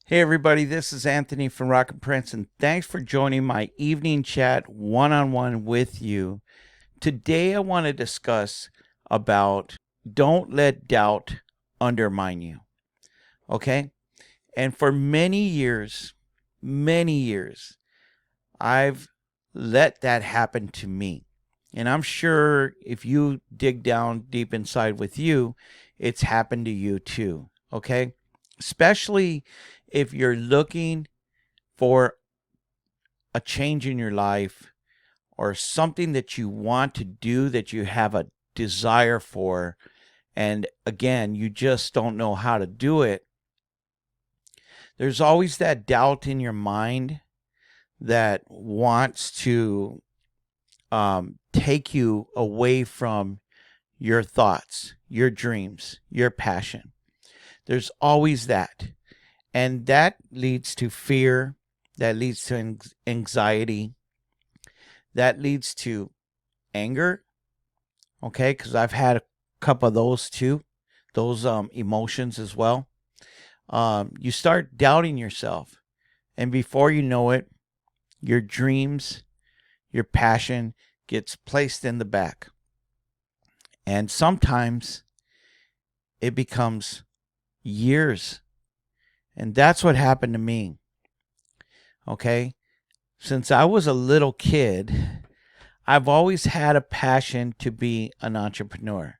Hey everybody, this is Anthony from Rock and Prince, and thanks for joining my evening chat one-on-one with you. Today I want to discuss about don't let doubt undermine you. Okay? And for many years, I've let that happen to me. And I'm sure if you dig down deep inside with you, it's happened to you too. Okay? Especially if you're looking for a change in your life or something that you want to do that you have a desire for, and again, you just don't know how to do it, there's always that doubt in your mind that wants to take you away from your thoughts, your dreams, your passion. There's always that. And that leads to fear, that leads to anxiety, that leads to anger, okay? Because I've had a couple of those too, those emotions as well. You start doubting yourself, and before you know it, your dreams, your passion gets placed in the back. And sometimes it becomes years. And that's what happened to me, okay? Since I was a little kid, I've always had a passion to be an entrepreneur.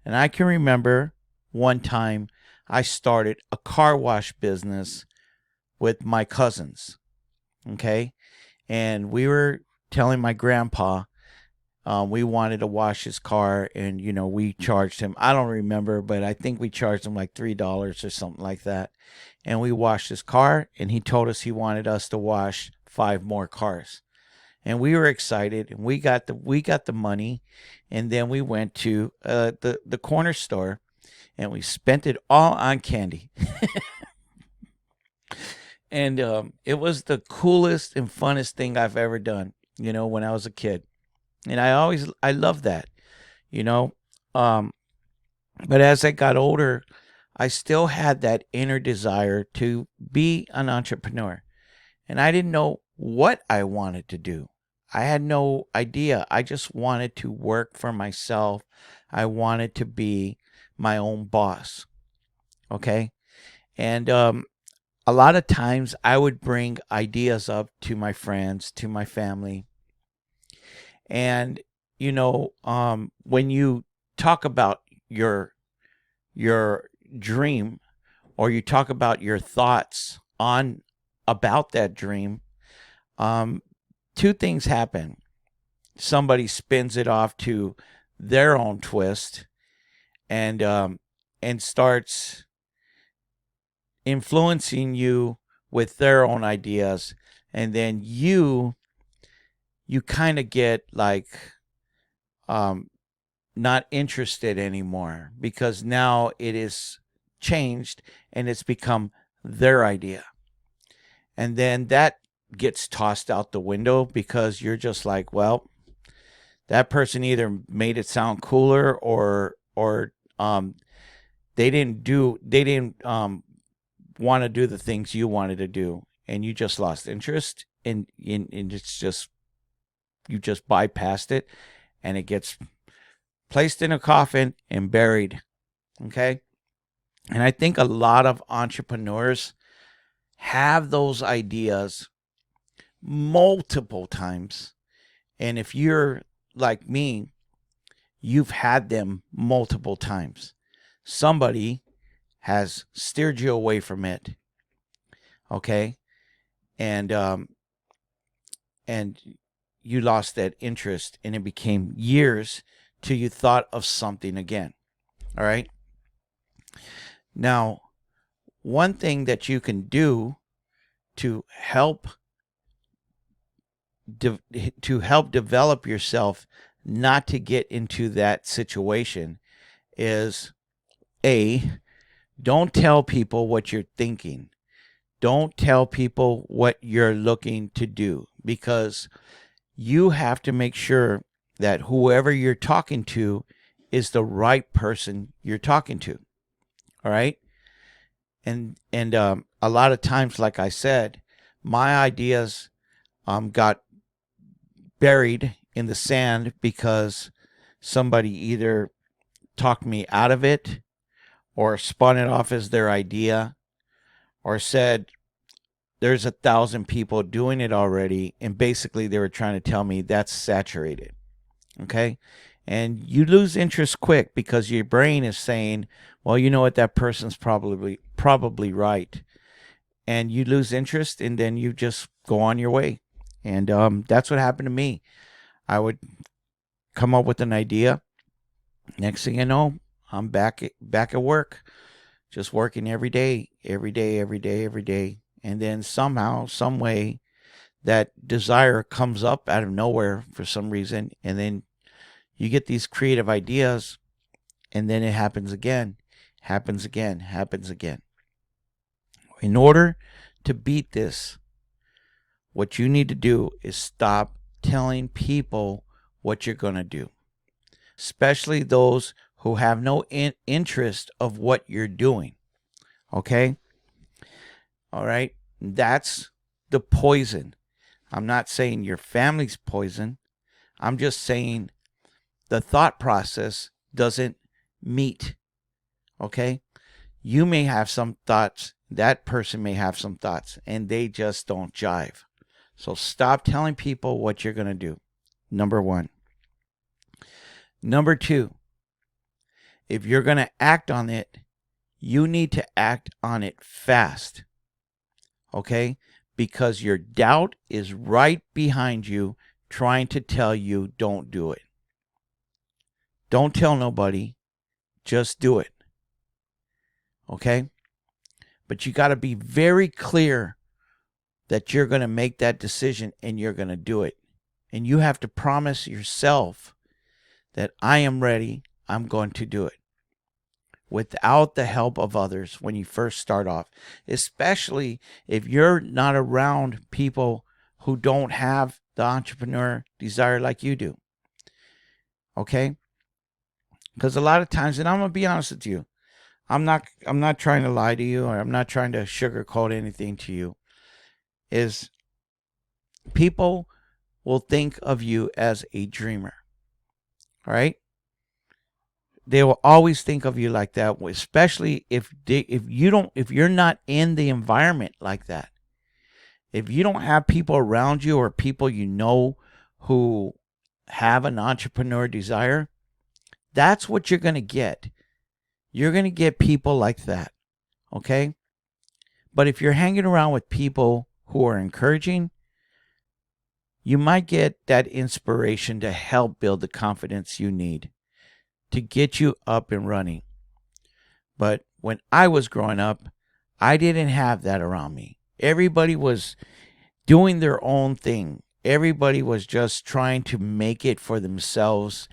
And I can remember one time I started a car wash business with my cousins. Okay. And we were telling my grandpa we wanted to wash his car, and, we charged him. I don't remember, but I think we charged him like $3 or something like that. And we washed his car, and he told us he wanted us to wash 5 more cars. And we were excited, and we got the money, and then we went to the corner store, and we spent it all on candy. And it was the coolest and funnest thing I've ever done, when I was a kid. And I loved that, you know. Um, but as I got older, I still had that inner desire to be an entrepreneur. And I didn't know what I wanted to do. I had no idea. I just wanted to work for myself. I wanted to be my own boss. Okay. And a lot of times I would bring ideas up to my friends, to my family. And, when you talk about your dream, or you talk about your thoughts on about that dream, um, two things happen. Somebody spins it off to their own twist, and starts influencing you with their own ideas, and then you kind of get like um, not interested anymore, because now it is changed and it's become their idea. And then that gets tossed out the window, because you're just like, well, that person either made it sound cooler, or they didn't want to do the things you wanted to do, and you just lost interest, and it's just, you just bypassed it, and it gets placed in a coffin and buried. Okay. And I think a lot of entrepreneurs have those ideas multiple times. And if you're like me, you've had them multiple times. Somebody has steered you away from it. Okay. And and you lost that interest, and it became years till you thought of something again. All right. Now, one thing that you can do to help develop yourself not to get into that situation is, A, don't tell people what you're thinking. Don't tell people what you're looking to do, because you have to make sure that whoever you're talking to is the right person you're talking to. All right. And a lot of times, like I said, my ideas got buried in the sand because somebody either talked me out of it or spun it off as their idea or said there's 1,000 people doing it already, and basically they were trying to tell me that's saturated. Okay. And you lose interest quick because your brain is saying, well, you know what, that person's probably right. And you lose interest, and then you just go on your way. And that's what happened to me. I would come up with an idea. Next thing you know, I'm back at work, just working every day, every day, every day, every day. And then somehow, some way, that desire comes up out of nowhere for some reason, and then you get these creative ideas, and then it happens again, happens again, happens again. In order to beat this, what you need to do is stop telling people what you're going to do, especially those who have no interest of what you're doing. Okay? All right? That's the poison. I'm not saying your family's poison. I'm just saying the thought process doesn't meet. Okay? You may have some thoughts, that person may have some thoughts, and they just don't jive. So stop telling people what you're going to do. Number one. Number two, if you're going to act on it, you need to act on it fast. Okay? Because your doubt is right behind you trying to tell you don't do it. Don't tell nobody. Just do it. Okay? But you got to be very clear that you're going to make that decision and you're going to do it. And you have to promise yourself that I am ready, I'm going to do it. Without the help of others when you first start off. Especially if you're not around people who don't have the entrepreneur desire like you do. Okay? Because a lot of times, and I'm going to be honest with you, I'm not trying to lie to you, or I'm not trying to sugarcoat anything to you, is people will think of you as a dreamer. All right? They will always think of you like that, especially if you're not in the environment like that. If you don't have people around you or people you know who have an entrepreneur desire, that's what you're going to get. You're going to get people like that. Okay? But if you're hanging around with people who are encouraging, you might get that inspiration to help build the confidence you need to get you up and running. But when I was growing up, I didn't have that around me. Everybody was doing their own thing. Everybody was just trying to make it for themselves.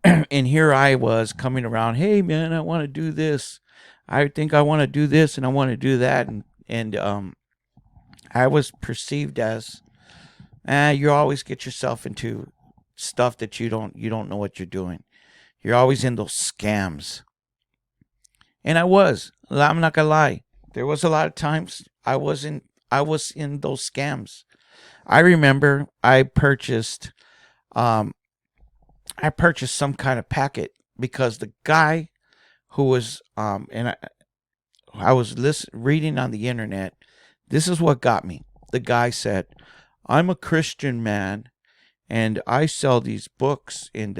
And here I was coming around, hey man, I want to do this. I think I want to do this and I want to do that. And I was perceived as, you always get yourself into stuff that you don't know what you're doing. You're always in those scams. And I'm not gonna lie. There was a lot of times I was in those scams. I remember I purchased some kind of packet because the guy who was and I was reading on the internet. This is what got me. The guy said, "I'm a Christian man, and I sell these books, and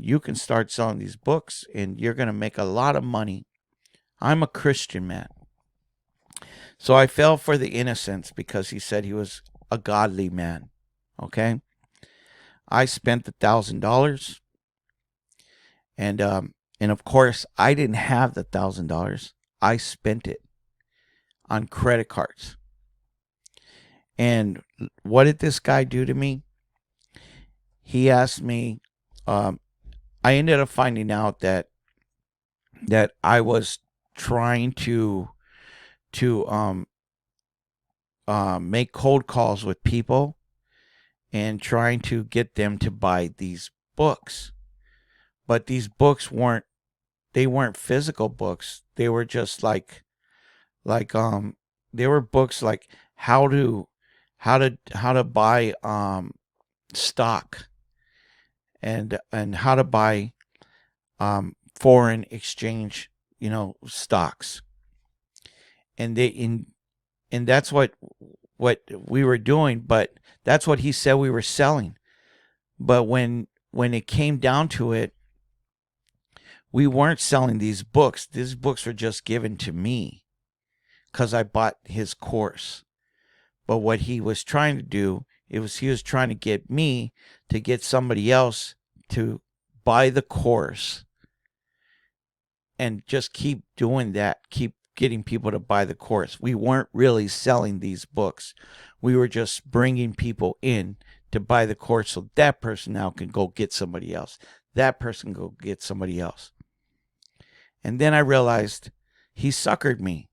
you can start selling these books, and you're gonna make a lot of money. I'm a Christian man." So I fell for the innocence because he said he was a godly man. Okay, I spent $1,000, and of course I didn't have the $1,000. I spent it on credit cards. And what did this guy do to me? He asked me. I ended up finding out that I was trying to make cold calls with people and trying to get them to buy these books. But these books weren't physical books. They were just like there were books like how to buy stock, and how to buy foreign exchange, stocks. And they in and that's what we were doing, but that's what he said we were selling. But when it came down to it, we weren't selling these books. These books were just given to me because I bought his course. But what he was trying to do, he was trying to get me to get somebody else to buy the course, and just keep doing that, keep getting people to buy the course. We weren't really selling these books. We were just bringing people in to buy the course so that person now can go get somebody else. That person go get somebody else. And then I realized he suckered me.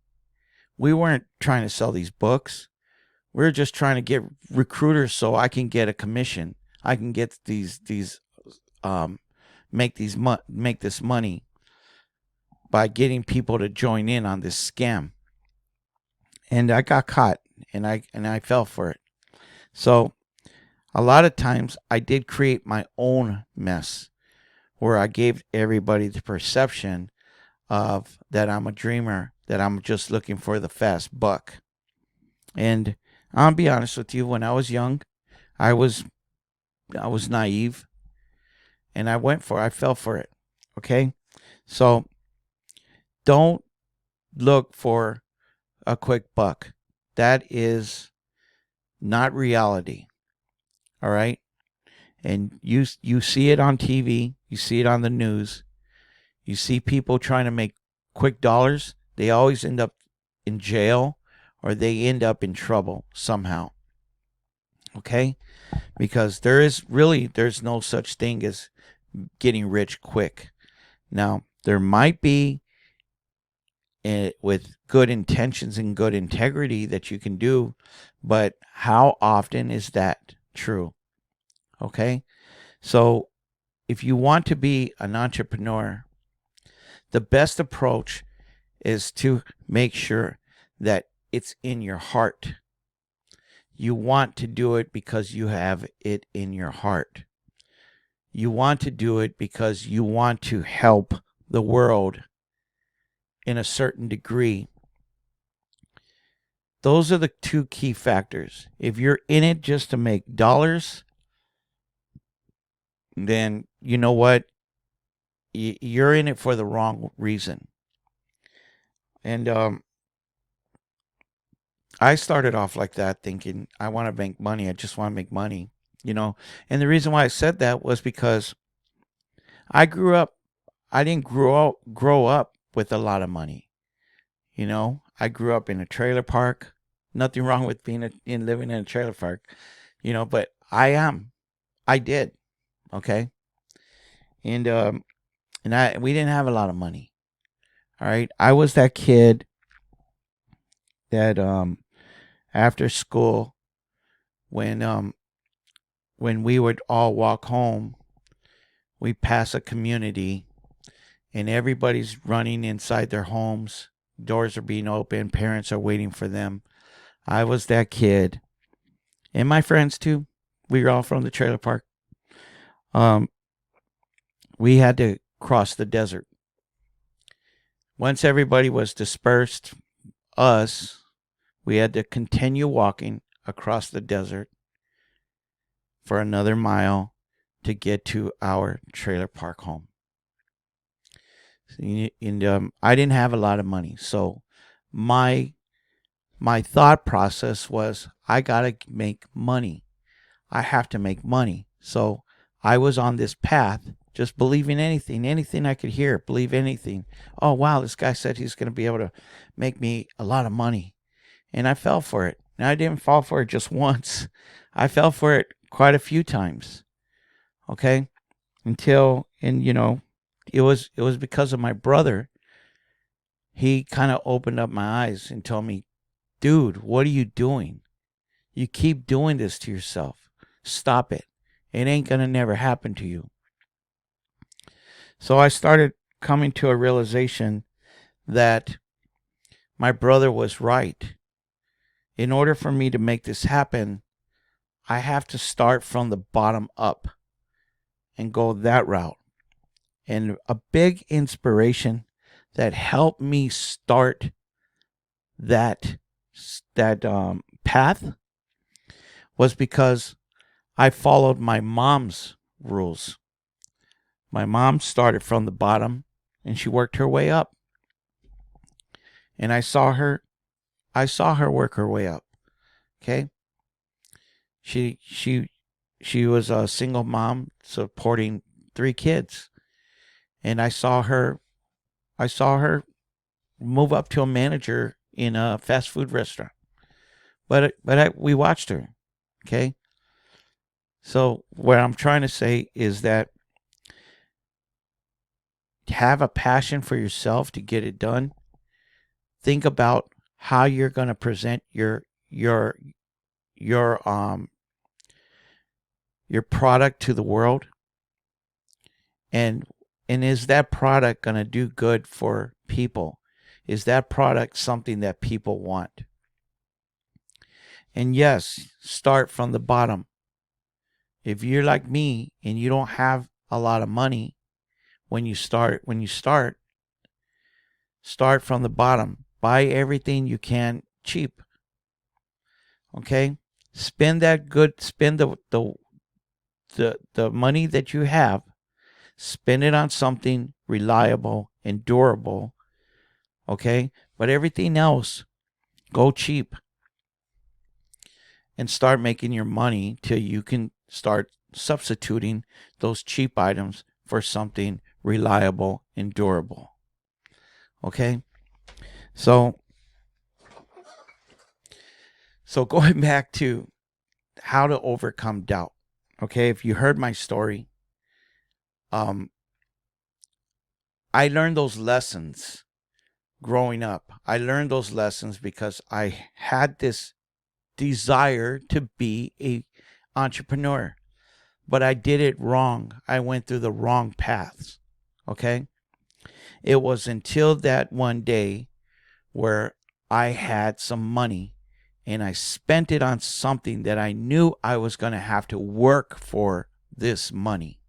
We weren't trying to sell these books. We were just trying to get recruiters so I can get a commission. I can get make this money by getting people to join in on this scam. And I got caught, and I fell for it. So a lot of times I did create my own mess, where I gave everybody the perception of that I'm a dreamer, that I'm just looking for the fast buck. And I'll be honest with you, when I was young, I was naive, and I fell for it. Okay? So don't look for a quick buck. That is not reality. All right? And you see it on TV, you see it on the news. You see people trying to make quick dollars, they always end up in jail, or they end up in trouble somehow. Okay? Because there's no such thing as getting rich quick. Now, there might be, with good intentions and good integrity, that you can do, but how often is that true? Okay? So if you want to be an entrepreneur, the best approach is to make sure that it's in your heart. You want to do it because you have it in your heart. You want to do it because you want to help the world in a certain degree. Those are the two key factors. If you're in it just to make dollars, then you know what? You're in it for the wrong reason. And I started off like that, thinking I want to make money. I just want to make money, And the reason why I said that was because I didn't grow up with a lot of money. I grew up in a trailer park. Nothing wrong with living in a trailer park, but I did. Okay. And we didn't have a lot of money. All right. I was that kid that after school, when we would all walk home, we pass a community, and everybody's running inside their homes. Doors are being opened. Parents are waiting for them. I was that kid, and my friends too. We were all from the trailer park. We had to cross the desert. Once everybody was dispersed, we had to continue walking across the desert for another mile to get to our trailer park home. And I didn't have a lot of money, so my thought process was, I gotta make money. I have to make money. So I was on this path, just believing anything I could hear, believe anything. Oh wow, this guy said he's gonna be able to make me a lot of money, and I fell for it. And I didn't fall for it just once. I fell for it quite a few times. Okay, it was because of my brother. He kind of opened up my eyes and told me, dude, what are you doing? You keep doing this to yourself. Stop it. It ain't gonna never happen to you. So I started coming to a realization that my brother was right. in order for me to make this happen, I have to start from the bottom up and go that route. And a big inspiration that helped me start that path was because I followed my mom's rules. My mom started from the bottom and she worked her way up. And I saw her work her way up. Okay? She was a single mom supporting 3 kids. And I saw her move up to a manager in a fast food restaurant. We watched her. Okay? So what I'm trying to say is that have a passion for yourself to get it done. Think about how you're going to present your product to the world, and is that product going to do good for people? Is that product something that people want? And yes, start from the bottom. If you're like me and you don't have a lot of money when you start from the bottom. Buy everything you can cheap. Okay? Spend the money that you have, spend it on something reliable and durable. Okay? But everything else, go cheap. And start making your money till you can start substituting those cheap items for something reliable and durable. Okay? So going back to how to overcome doubt. Okay, if you heard my story, I learned those lessons growing up. I learned those lessons because I had this desire to be an entrepreneur, but I did it wrong. I went through the wrong paths. Okay? It was until that one day where I had some money and I spent it on something that I knew I was going to have to work for this money.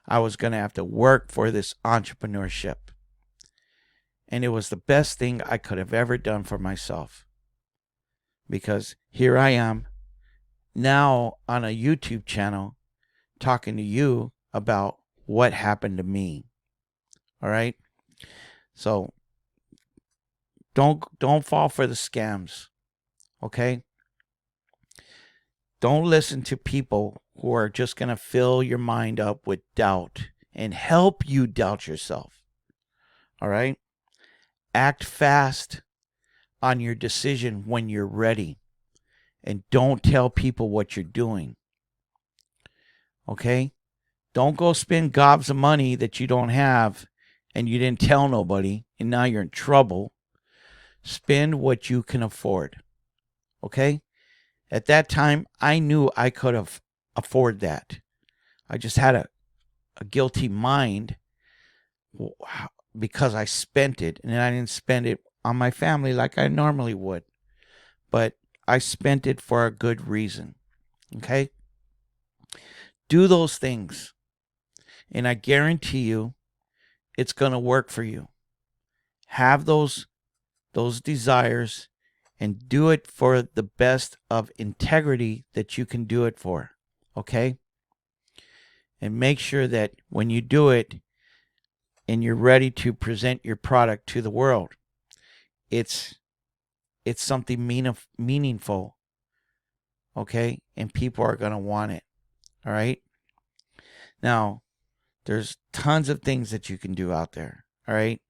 I was going to have to work for this entrepreneurship. And it was the best thing I could have ever done for myself. Because here I am now on a YouTube channel talking to you about what happened to me. All right? So don't fall for the scams. Okay? Don't listen to people who are just going to fill your mind up with doubt and help you doubt yourself. All right? Act fast on your decision when you're ready. And don't tell people what you're doing. Okay? Don't go spend gobs of money that you don't have and you didn't tell nobody and now you're in trouble. Spend what you can afford. Okay? At that time, I knew I could have afford that. I just had a guilty mind because I spent it, and I didn't spend it on my family like I normally would. But I spent it for a good reason. Okay? Do those things, and I guarantee you it's going to work for you. Have those desires and do it for the best of integrity that you can do it for. Okay? And make sure that when you do it and you're ready to present your product to the world, it's something meaningful. Okay? And people are going to want it. All right? Now, there's tons of things that you can do out there. All right?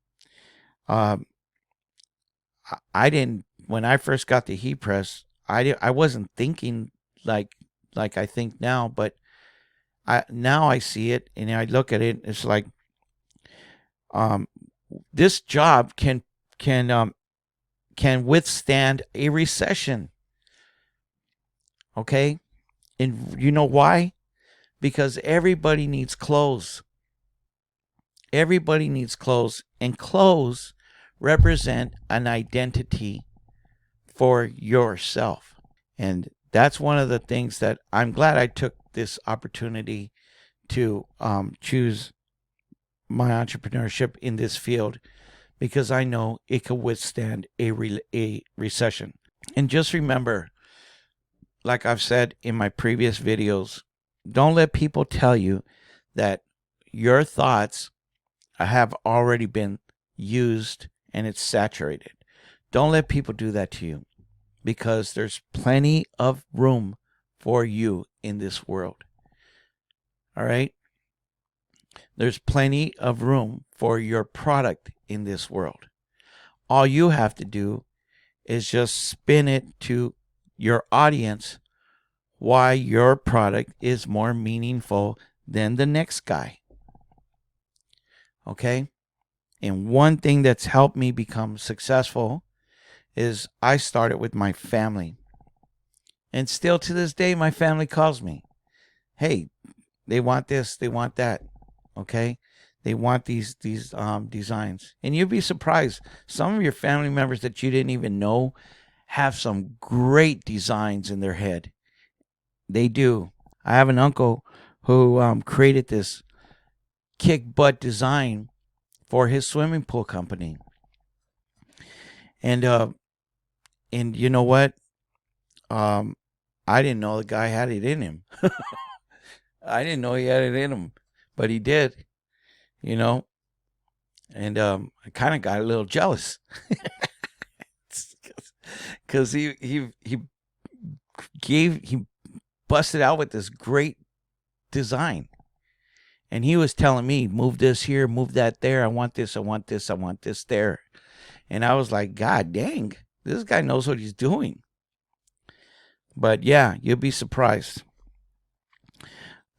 I didn't, when I first got the heat press, I wasn't thinking like I think now, but now I see it and I look at it. It's like, this job can withstand a recession. Okay, and you know why? Because everybody needs clothes. Everybody needs clothes, and clothes represent an identity for yourself. And that's one of the things that I'm glad I took this opportunity to choose my entrepreneurship in this field, because I know it can withstand a recession. And just remember, like I've said in my previous videos, don't let people tell you that your thoughts have already been used and it's saturated. Don't let people do that to you, because there's plenty of room for you in this world. All right? There's plenty of room for your product in this world. All you have to do is just spin it to your audience why your product is more meaningful than the next guy. Okay? And one thing that's helped me become successful is I started with my family. And still to this day, my family calls me. Hey, they want this, they want that. Okay? They want these designs. And you'd be surprised. Some of your family members that you didn't even know have some great designs in their head. They do. I have an uncle who created this kick butt design for his swimming pool company. And you know what? I didn't know the guy had it in him. I didn't know he had it in him, but he did, you know. And I kind of got a little jealous because he busted out with this great design. And he was telling me, move this here, move that there. I want this, I want this, I want this there. And I was like, God dang, this guy knows what he's doing. But yeah, you'll be surprised.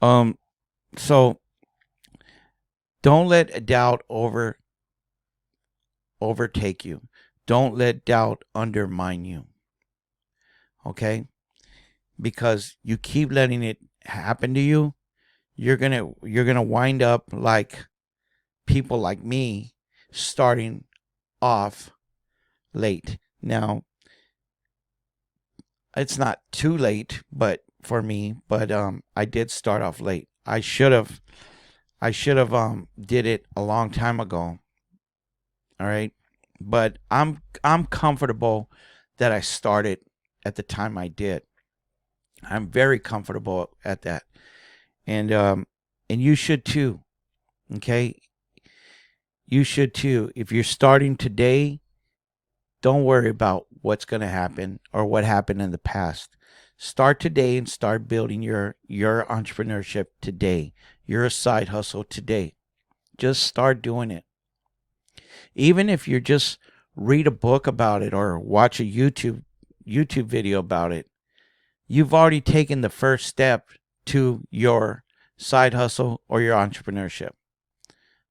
So don't let doubt overtake you. Don't let doubt undermine you. Okay? Because you keep letting it happen to you, you're gonna wind up like people like me, starting off late. Now, it's not too late, but for me, but I did start off late. I should have did it a long time ago. All right? But I'm comfortable that I started at the time I did. I'm very comfortable at that. And you should too. Okay? You should too. If you're starting today, don't worry about what's going to happen or what happened in the past. Start today and start building your entrepreneurship today. Your side hustle today. Just start doing it. Even if you just read a book about it or watch a YouTube video about it, you've already taken the first step to your side hustle or your entrepreneurship.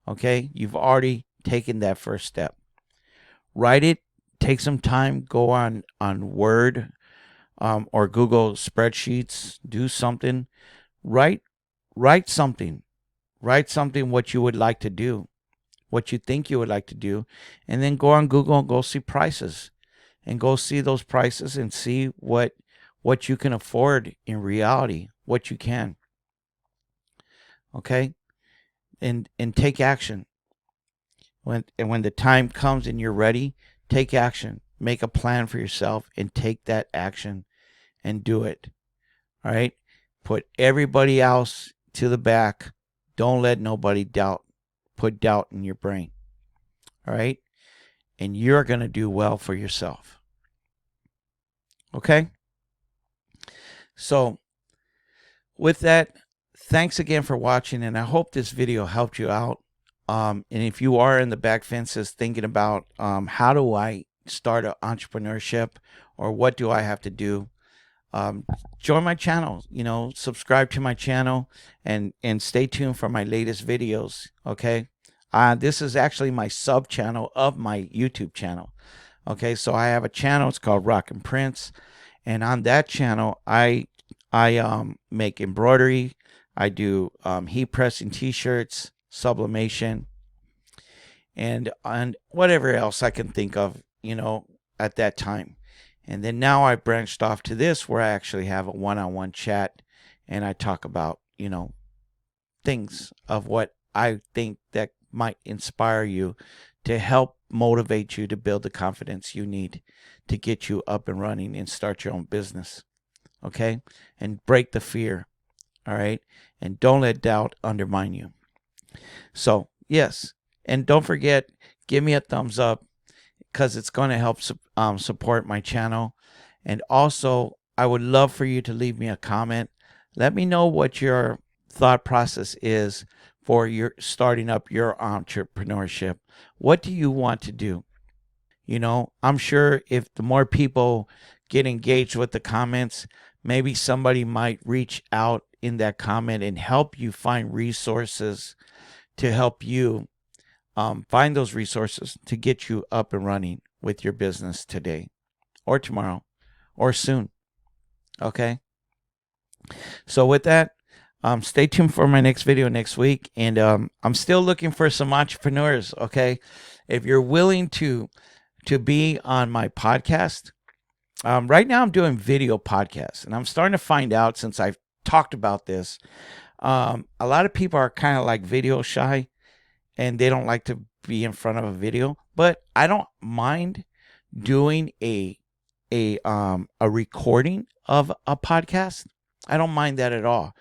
Okay? You've already taken that first step. Write it. Take some time. Go on Word or Google spreadsheets. Do something. Write something. Write something what you would like to do, what you think you would like to do, and then go on Google and go see prices, and go see those prices and see what you can afford in reality, what you can. Okay, and take action. When the time comes and you're ready, take action. Make a plan for yourself and take that action and do it. All right? Put everybody else to the back. Don't let nobody put doubt in your brain. All right? And you're going to do well for yourself. Okay? So, with that, thanks again for watching, and I hope this video helped you out. And if you are in the back fences thinking about how do I start an entrepreneurship, or what do I have to do, join my channel, subscribe to my channel, and stay tuned for my latest videos. Okay. This is actually my sub channel of my YouTube channel. Okay. So I have a channel, it's called Rock and Prince. And on that channel, I make embroidery. I do heat pressing t-shirts, sublimation, and whatever else I can think of, at that time. And then now I branched off to this where I actually have a one-on-one chat and I talk about, things of what I think that might inspire you to help motivate you to build the confidence you need to get you up and running and start your own business. Okay? And break the fear. All right? And don't let doubt undermine you. So, yes. And don't forget, give me a thumbs up because it's going to help support my channel. And also, I would love for you to leave me a comment. Let me know what your thought process is for your starting up your entrepreneurship. What do you want to do? I'm sure if the more people get engaged with the comments, maybe somebody might reach out in that comment and help you find resources to help you find those resources to get you up and running with your business today or tomorrow or soon. Okay. So with that, stay tuned for my next video next week. And I'm still looking for some entrepreneurs. Okay. If you're willing to be on my podcast, right now I'm doing video podcasts, and I'm starting to find out, since I've talked about this, a lot of people are kind of like video shy and they don't like to be in front of a video, but I don't mind doing a recording of a podcast. I don't mind that at all.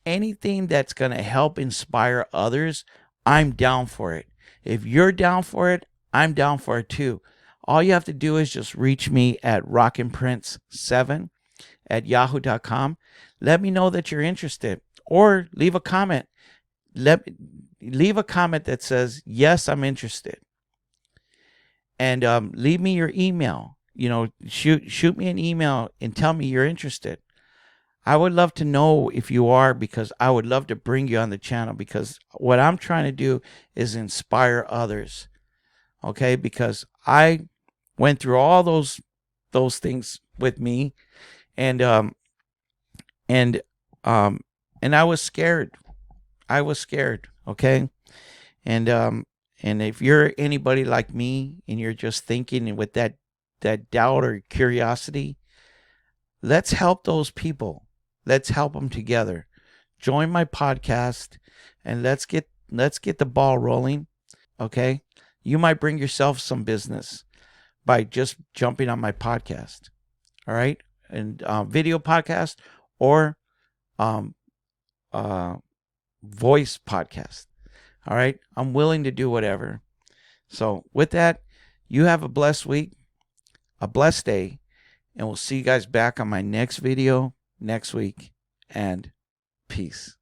Anything that's going to help inspire others, I'm down for it. If you're down for it, I'm down for it too. All you have to do is just reach me at rockandprince7@yahoo.com. Let me know that you're interested, or leave a comment. Leave a comment that says, yes, I'm interested. And leave me your email. Shoot me an email and tell me you're interested. I would love to know if you are, because I would love to bring you on the channel, because what I'm trying to do is inspire others. Okay? Because I went through all those things with me, and I was scared. I was scared. Okay? And if you're anybody like me and you're just thinking with that doubt or curiosity, let's help those people. Let's help them together. Join my podcast and let's get the ball rolling. Okay? You might bring yourself some business by just jumping on my podcast. All right? And video podcast or voice podcast. All right? I'm willing to do whatever. So with that, you have a blessed week, a blessed day, and we'll see you guys back on my next video next week. And peace.